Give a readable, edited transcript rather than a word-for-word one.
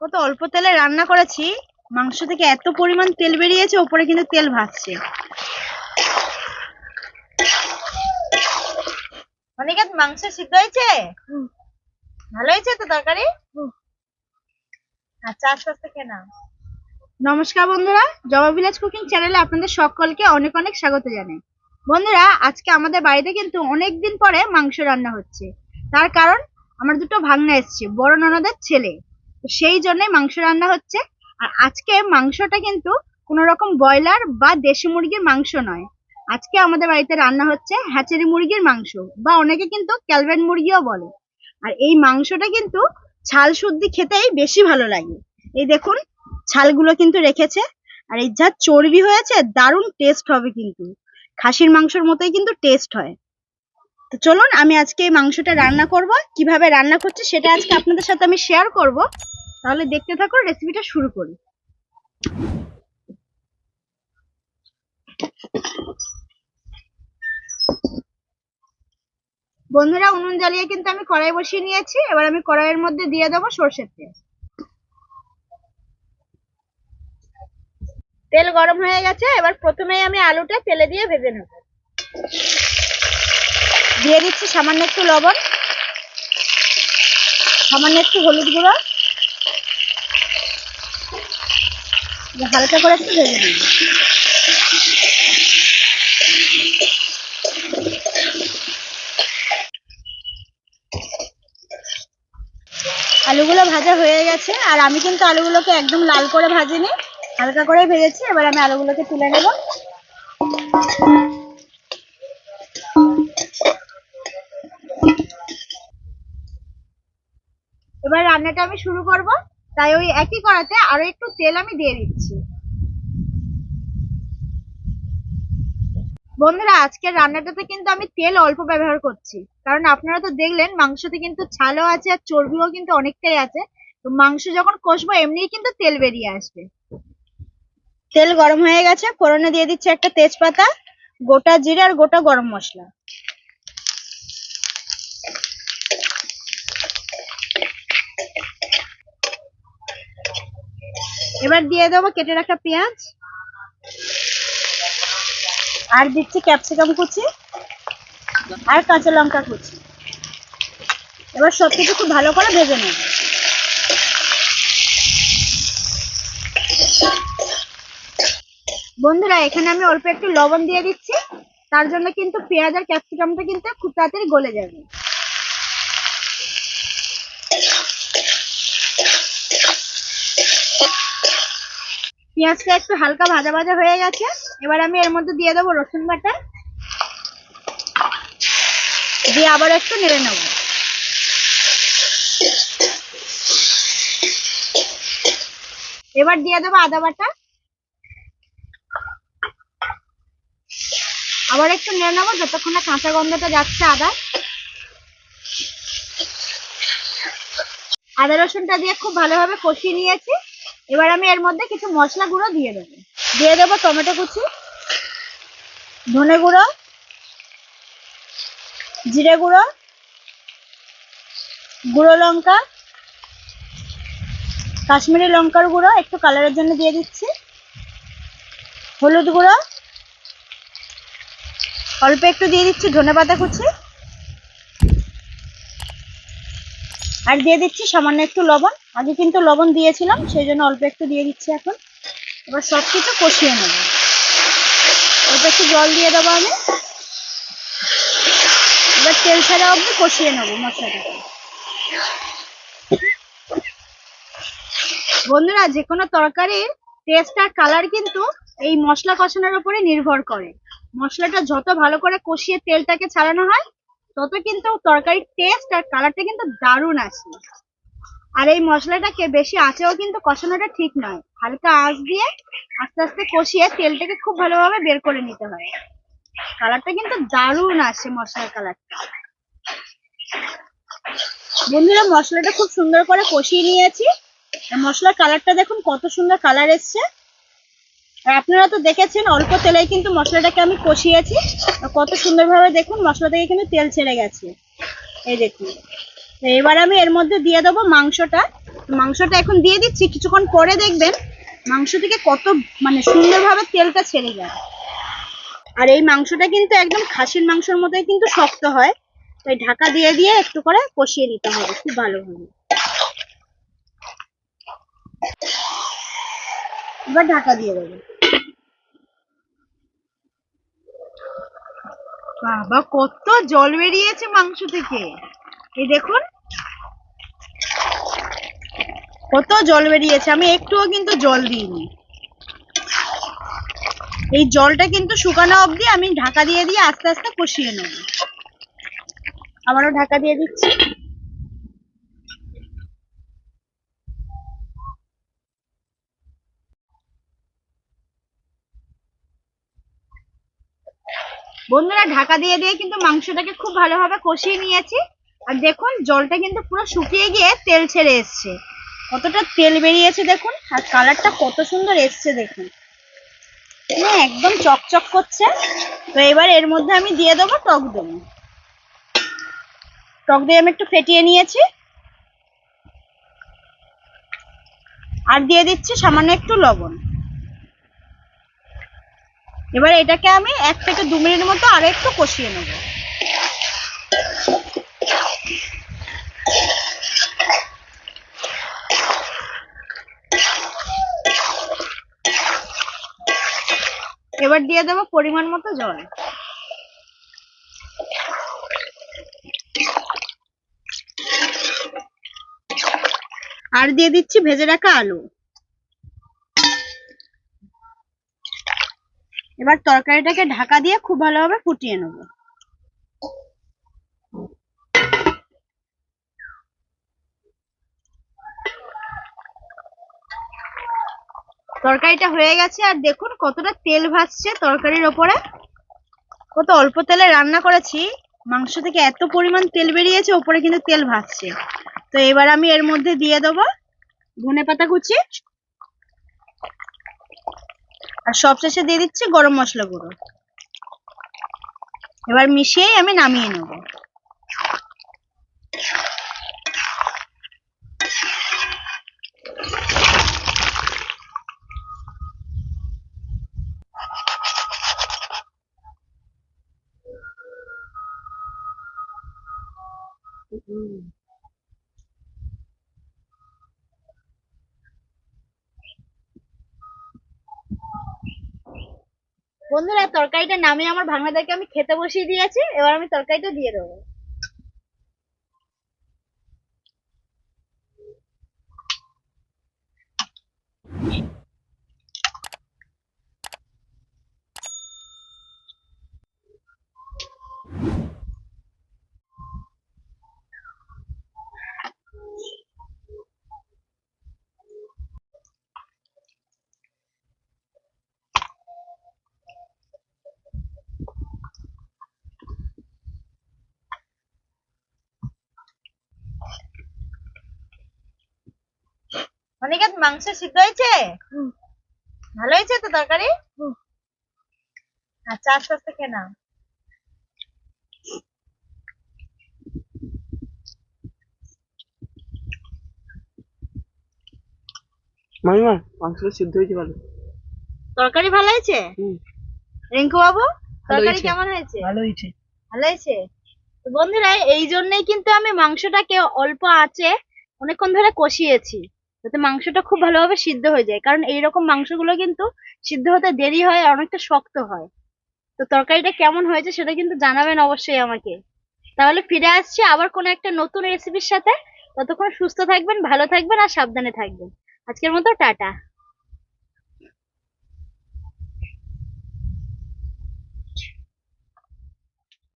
কত অল্প তেলে রান্না করেছি, মাংস থেকে এত পরিমাণ তেল বেরিয়েছে, উপরে কিন্তু তেল ভাসছে। অনিকেত, মাংস সিদ্ধ হয়েছে? ভালো হয়েছে তো তরকারি? আচ্ছা, আস্তে আস্তে খেয়ে নাও। নমস্কার বন্ধুরা, জবা ভিলেজ কুকিং চ্যানেলে আপনাদের সকলকে অনেক অনেক স্বাগত জানাই। বন্ধুরা, আজকে আমাদের বাড়িতে কিন্তু অনেকদিন পরে মাংস রান্না হচ্ছে। তার কারণ আমার দুটো ভাগ্না এসছে, বড় ননদের ছেলে, তো সেই জন্যই মাংস রান্না হচ্ছে। আর আজকে মাংসটা কিন্তু কোনো রকম ব্রয়লার বা দেশি মুরগির মাংস নয়, আজকে আমাদের বাড়িতে রান্না হচ্ছে হ্যাচারি মুরগির মাংস, বা অনেকে কিন্তু ক্যালভেন মুরগিও বলে। আর এই মাংসটা কিন্তু ছাল শুদ্ধি খেতেই বেশি ভালো লাগে। এই দেখুন, ছালগুলো কিন্তু রেখেছে, আর এই যা চর্বি হয়েছে দারুণ টেস্ট হবে, কিন্তু খাসির মাংসের মতোই কিন্তু টেস্ট হয়। তো চলুন, আমি আজকে এই মাংসটা রান্না করব, কিভাবে রান্না করছি সেটা আজকে আপনাদের সাথে আমি শেয়ার করব। তাহলে দেখতে থাকুন, রেসিপিটা শুরু করি। বন্ধুরা, উনুন জ্বালিয়ে কিন্তু আমি কড়াই বসিয়ে নিয়েছি। এবার আমি কড়াইয়ের মধ্যে দিয়ে দেবো সরষের তেল। তেল গরম হয়ে গেছে, এবার প্রথমেই আমি আলুটা তেলে দিয়ে ভেজে নেব। দিয়ে দিচ্ছি সামান্য একটু লবণ, সামান্য একটু হলুদ গুঁড়ো, হালকা করে একটু ভেজে নিব। আলুগুলো ভাজা হয়ে গেছে, আর আমি কিন্তু আলুগুলোকে একদম লাল করে ভাজিনি, হালকা করে ভেজেছি। এবার আমি আলুগুলোকে তুলে নেব। এবার রান্নাটা আমি শুরু করব, তাই ওই একই কড়াতে আরো একটু তেল আমি দিয়ে দিচ্ছি। বন্ধুরা, আজকের রান্নাটাতে কিন্তু আমি তেল অল্প ব্যবহার করছি, কারণ আপনারা তো দেখলেন মাংসতে কিন্তু ছালও আছে আর চর্বিও কিন্তু অনেকটাই আছে। তো মাংস যখন কষবো এমনিই কিন্তু তেল বেরিয়ে আসবে। তেল গরম হয়ে গেছে, ফোড়নে দিয়ে দিচ্ছি একটা তেজপাতা, গোটা জিরে আর গোটা গরম মশলা। এবার দিয়ে দেবো কেটে রাখা পেঁয়াজ, আর দিচ্ছি ক্যাপসিকাম কুচি আর কাঁচা লঙ্কা কুচি। এবার সবকিছু খুব ভালো করে ভেজে নেব। বন্ধুরা, এখানে আমি অল্প একটু লবণ দিয়ে দিচ্ছি, তার জন্য কিন্তু পেঁয়াজ আর ক্যাপসিকামটা কিন্তু খুব তাড়াতাড়ি গলে যাবে। পেঁয়াজটা একটু হালকা ভাজা ভাজা হয়ে গেছে, এবার আমি এর মধ্যে দিয়ে দেবো রসুন বাটা, দিয়ে আবার একটু নেড়ে নেব। এবার দিয়ে দেবো আদা বাটা, আবার একটু নেড়ে নেবো যতক্ষণ না কাঁচা গন্ধটা যাচ্ছে আদা। আদা রসুনটা দিয়ে খুব ভালোভাবে কষিয়ে নিয়েছি। এবার আমি এর মধ্যে কিছু মশলা গুঁড়ো দিয়ে দেবো। দিয়ে দেবো টমেটো কুচি, ধনে গুঁড়ো, জিরে গুঁড়ো, গুঁড়ো লঙ্কা, কাশ্মীরি লঙ্কার গুঁড়ো একটু কালারের জন্য দিয়ে দিচ্ছি, হলুদ গুঁড়ো, অল্প একটু দিয়ে দিচ্ছি ধনেপাতা কুচি, আর দিয়ে দিচ্ছি সামান্য একটু লবণ। আগে কিন্তু লবণ দিয়েছিলাম, সেই জন্য অল্প একটু দিয়ে দিচ্ছি এখন। এবার সবকিছু কষিয়ে নেব। অল্প একটু জল দিয়ে দেবো আমি। এবার তেল ছাড়া অবধি কষিয়ে নেবো মশলাটাকে। বন্ধুরা, যে কোনো তরকারির টেস্ট আর কালার কিন্তু এই মশলা কষানোর উপরে নির্ভর করে। মশলাটা যত ভালো করে কষিয়ে তেলটাকে ছাড়ানো হয়, তত কিন্তু তরকারির টেস্ট আর কালারটা কিন্তু দারুণ আসে। আর এই মশলাটাকে বেশি আঁচেও কিন্তু কষানোটা ঠিক নয়, হালকা আঁচ দিয়ে আস্তে আস্তে কষিয়ে তেলটাকে খুব ভালোভাবে বের করে নিতে হয়। কালারটা কিন্তু দারুণ আসে, মশলার কালারটা। বন্ধুরা, মশলাটা খুব সুন্দর করে কষিয়ে নিয়েছি। মশলার কালারটা দেখুন কত সুন্দর কালার এসছে। আর আপনারা তো দেখেছেন অল্প তেলে কিন্তু মশলাটাকে আমি কষিয়েছি, কত সুন্দরভাবে দেখুন মশলা থেকে কিন্তু তেল ছেড়ে গেছে। এই দেখুন। এবার আমি এর মধ্যে দিয়ে দেবো মাংসটা। মাংসটা এখন দিয়ে দিচ্ছি, কিছুক্ষণ পরে দেখবেন মাংস থেকে কত মানে সুন্দরভাবে তেলটা ছেড়ে যায়। আর এই মাংসটা কিন্তু একদম খাসির মাংসের মতোই কিন্তু শক্ত হয়, তাই ঢাকা দিয়ে দিয়ে একটু করে কষিয়ে নিতে হবে খুব ভালোভাবে। এবার ঢাকা দিয়ে দেবো। বাবা কত জল বেরিয়েছে মাংস থেকে, এই দেখুন কত জল বেরিয়েছে, আমি একটুও কিন্তু জল দিইনি। এই জলটা কিন্তু শুকানো অবধি আমি ঢাকা দিয়ে দিয়ে আস্তে আস্তে কষিয়ে নেব। আবারও ঢাকা দিয়ে দিচ্ছি। বন্ধুরা ঢাকা দিয়ে দিয়ে কিন্তু মাংসটাকে খুব ভালোভাবে কষিয়ে নিয়েছি। আর দেখুন জলটা কিন্তু পুরো শুকিয়ে গিয়ে তেল ছেড়ে এসছে, কতটা তেল বেরিয়েছে দেখুন, আর কালারটা কত সুন্দর এসছে দেখুন, একদম চকচক করছে। তো এবার এর মধ্যে আমি দিয়ে দেবো টক দই। টক দই আমি একটু ফেটিয়ে নিয়েছি, আর দিয়ে দিচ্ছি সামান্য একটু লবণ। এবার এটাকে আমি 1 থেকে 2 মিনিট মতো আরো একটু কষিয়ে নেব। এবার দিয়ে দেবো পরিমাণ মতো জল। আর দিয়ে দিচ্ছি ভেজে রাখা আলু। এবার তরকারিটাকে ঢাকা দিয়ে খুব ভালোভাবে ফুটিয়ে নেব। তরকারিটা হয়ে গেছে, আর দেখুন কতটা তেল ভাসছে তরকারির ওপরে, কত অল্প তেলে রান্না করেছি, মাংস থেকে এত পরিমাণ তেল বেরিয়েছে, ওপরে কিন্তু তেল ভাসছে। তো এবার আমি এর মধ্যে দিয়ে দেবো ধনেপাতা কুচি, আর সবশেষে দিয়ে দিচ্ছি গরম মশলা গুঁড়ো। এবার মিশিয়েই আমি নামিয়ে নেব। বন্ধুরা তরকারিটা নামিয়ে আমার ভাগনাদেরকে আমি খেতে বসিয়ে দিয়েছি, এবার আমি তরকারিটা দিয়ে দেবো। অনিকেত মাংস সিদ্ধ হয়েছে? ভালো হয়েছে তো তরকারি? আচ্ছা আস্তে আস্তে খেয়ে নাও। মামিমা মাংসটা সিদ্ধ হয়েছে ভালো। তরকারি ভালো হয়েছে? রিঙ্কু বাবু তরকারি কেমন হয়েছে? ভালো হয়েছে। ভালো হয়েছে। তো বন্ধুরা এই জন্যই কিন্তু আমি মাংসটাকে অল্প আঁচে অনেকক্ষণ ধরে কষিয়েছি, যাতে মাংসটা খুব ভালোভাবে সিদ্ধ হয়ে যায়, কারণ এইরকম মাংসগুলো কিন্তু সিদ্ধ হতে দেরি হয় আর অনেকটা শক্ত হয়। তো তরকারিটা কেমন হয়েছে সেটা কিন্তু জানাবেন অবশ্যই আমাকে। তাহলে ফিরে আসছি আবার কোনো একটা নতুন রেসিপির সাথে। ততক্ষণ সুস্থ থাকবেন, ভালো থাকবেন আর সাবধানে থাকবেন। আজকের মতো টাটা।